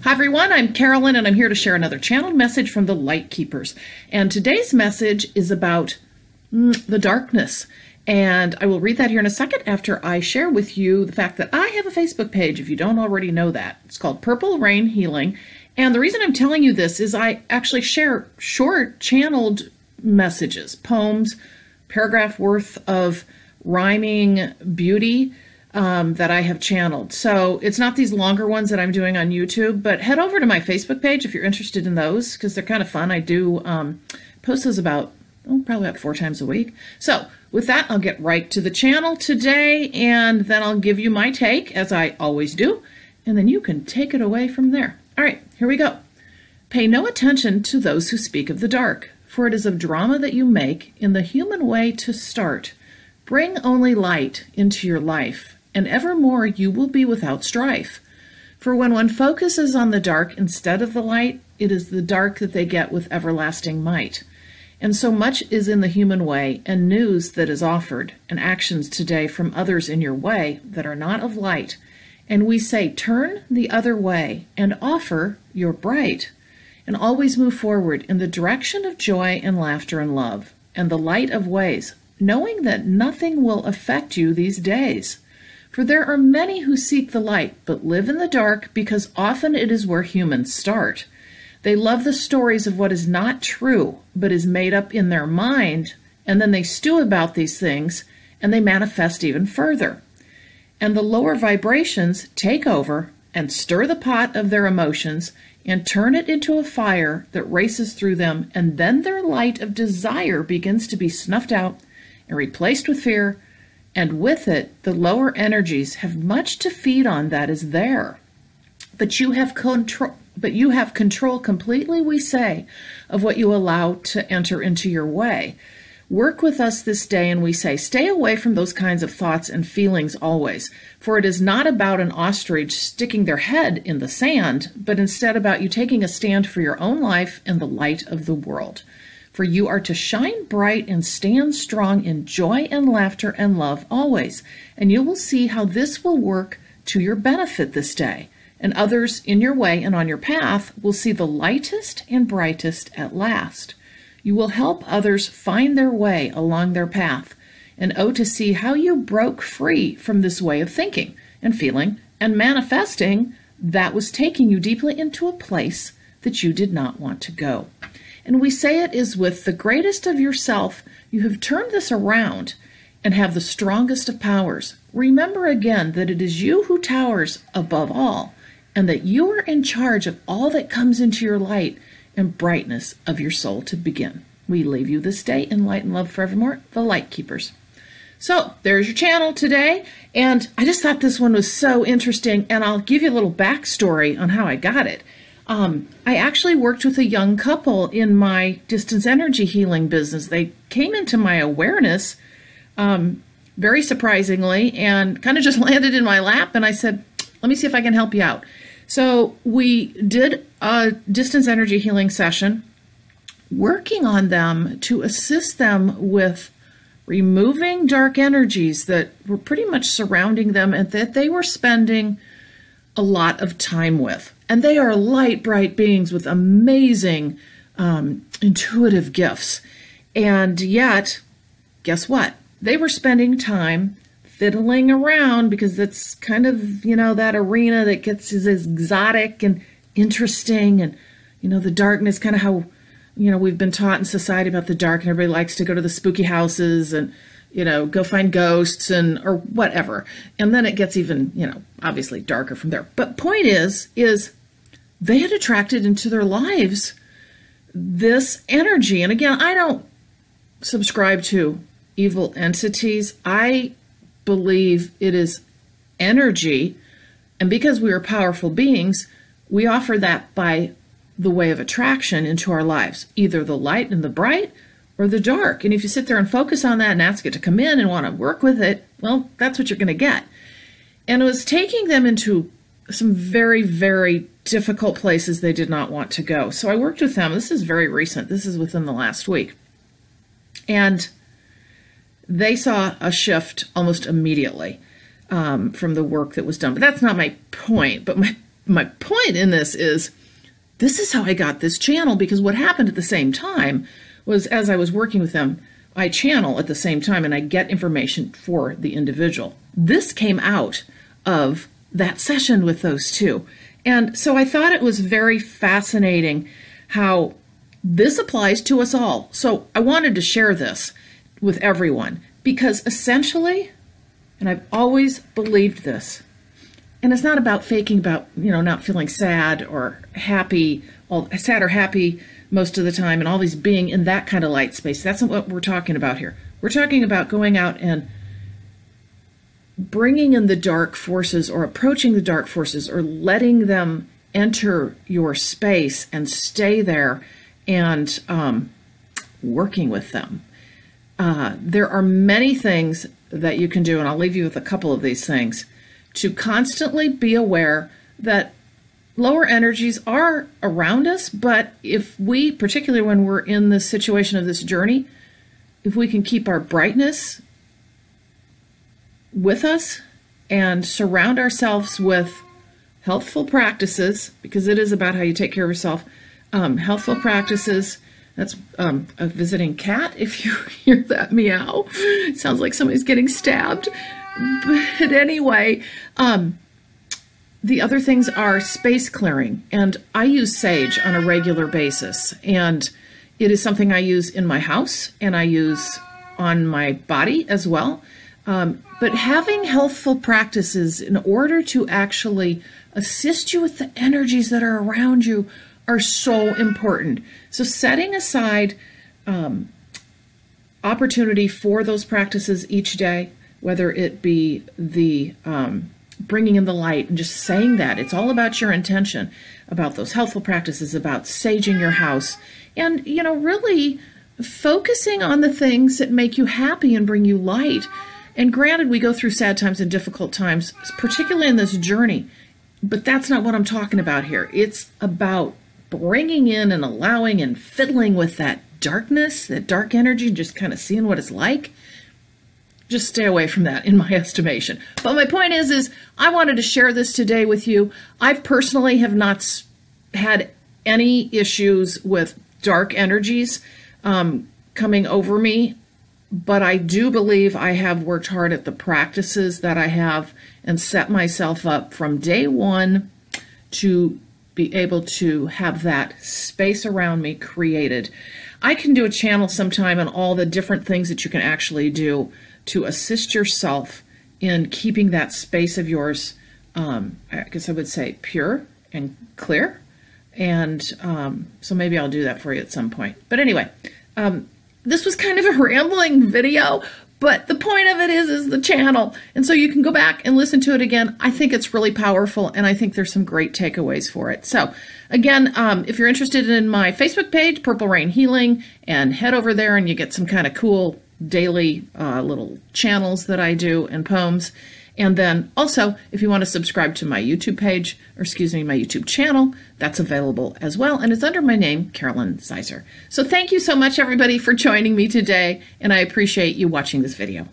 Hi everyone, I'm Carolyn and I'm here to share another channeled message from the LightKeepers. And today's message is about the darkness. And I will read that here in a second after I share with you the fact that I have a Facebook page, if you don't already know that. It's called Purple Rain Healing. And the reason I'm telling you this is I actually share short channeled messages, poems, paragraph worth of rhyming beauty that I have channeled. So it's not these longer ones that I'm doing on YouTube, but head over to my Facebook page if you're interested in those, because they're kind of fun. I do post those probably about 4 times a week. So with that, I'll get right to the channel today, and then I'll give you my take, as I always do, and then you can take it away from there. All right, here we go. Pay no attention to those who speak of the dark, for it is of drama that you make in the human way to start. Bring only light into your life, and evermore you will be without strife. For when one focuses on the dark instead of the light, it is the dark that they get with everlasting might. And so much is in the human way, and news that is offered, and actions today from others in your way that are not of light. And we say, turn the other way, and offer your bright. And always move forward in the direction of joy and laughter and love, and the light of ways, knowing that nothing will affect you these days. For there are many who seek the light, but live in the dark, because often it is where humans start. They love the stories of what is not true, but is made up in their mind, and then they stew about these things, and they manifest even further. And the lower vibrations take over and stir the pot of their emotions and turn it into a fire that races through them, and then their light of desire begins to be snuffed out and replaced with fear, and with it, the lower energies have much to feed on that is there. But you have control completely, we say, of what you allow to enter into your way. Work with us this day, and we say, stay away from those kinds of thoughts and feelings always, for it is not about an ostrich sticking their head in the sand, but instead about you taking a stand for your own life and the light of the world. For you are to shine bright and stand strong in joy and laughter and love always, and you will see how this will work to your benefit this day, and others in your way and on your path will see the lightest and brightest at last. You will help others find their way along their path, and to see how you broke free from this way of thinking and feeling and manifesting that was taking you deeply into a place that you did not want to go. And we say it is with the greatest of yourself you have turned this around and have the strongest of powers. Remember again that it is you who towers above all, and that you are in charge of all that comes into your light and brightness of your soul to begin. We leave you this day in light and love forevermore, the LightKeepers. So there's your channel today, and I just thought this one was so interesting, and I'll give you a little backstory on how I got it. I actually worked with a young couple in my distance energy healing business. They came into my awareness very surprisingly and kind of just landed in my lap, and I said, let me see if I can help you out. So we did a distance energy healing session, working on them to assist them with removing dark energies that were pretty much surrounding them and that they were spending a lot of time with. And they are light, bright beings with amazing intuitive gifts. And yet, guess what? They were spending time fiddling around, because that's kind of, that arena that gets as exotic and interesting, and, the darkness, kind of how, we've been taught in society about the dark, and everybody likes to go to the spooky houses and, go find ghosts or whatever. And then it gets even, obviously darker from there. But point is they had attracted into their lives this energy. And again, I don't subscribe to evil entities. I believe it is energy, and because we are powerful beings, we offer that by the way of attraction into our lives, either the light and the bright or the dark. And if you sit there and focus on that and ask it to come in and want to work with it, well, that's what you're going to get. And it was taking them into some very, very difficult places they did not want to go. So I worked with them. This is very recent. This is within the last week. And they saw a shift almost immediately from the work that was done. But that's not my point. But my point in this is how I got this channel, because what happened at the same time was, as I was working with them, I channel at the same time and I get information for the individual. This came out of that session with those two. And so I thought it was very fascinating how this applies to us all. So I wanted to share this with everyone, because essentially, and I've always believed this, and it's not about faking, about, not feeling sad or happy, sad or happy most of the time, and always being in that kind of light space. That's not what we're talking about here. We're talking about going out and bringing in the dark forces, or approaching the dark forces, or letting them enter your space and stay there, and working with them. There are many things that you can do, and I'll leave you with a couple of these things, to constantly be aware that lower energies are around us. But if we, particularly when we're in this situation of this journey, if we can keep our brightness with us and surround ourselves with healthful practices, because it is about how you take care of yourself, healthful practices. That's a visiting cat, if you hear that meow. It sounds like somebody's getting stabbed. But anyway, the other things are space clearing. And I use sage on a regular basis. And it is something I use in my house, and I use on my body as well. But having healthful practices in order to actually assist you with the energies that are around you are so important. So setting aside opportunity for those practices each day, whether it be the bringing in the light and just saying that. It's all about your intention, about those healthful practices, about saging your house, and, really focusing on the things that make you happy and bring you light. And granted, we go through sad times and difficult times, particularly in this journey, but that's not what I'm talking about here. It's about bringing in and allowing and fiddling with that darkness, that dark energy, just kind of seeing what it's like. Just stay away from that, in my estimation. But my point is I wanted to share this today with you. I personally have not had any issues with dark energies coming over me, but I do believe I have worked hard at the practices that I have and set myself up from day one to be able to have that space around me created. I can do a channel sometime on all the different things that you can actually do to assist yourself in keeping that space of yours, I guess I would say, pure and clear. And so maybe I'll do that for you at some point. But anyway, this was kind of a rambling video, but the point of it is the channel. And so you can go back and listen to it again. I think it's really powerful, and I think there's some great takeaways for it. So again, if you're interested in my Facebook page, Purple Rain Healing, and head over there and you get some kind of cool daily little channels that I do and poems. And then also, if you want to subscribe to my YouTube page, or excuse me, my YouTube channel, that's available as well. And it's under my name, Carolyn Zaiser. So thank you so much, everybody, for joining me today. And I appreciate you watching this video.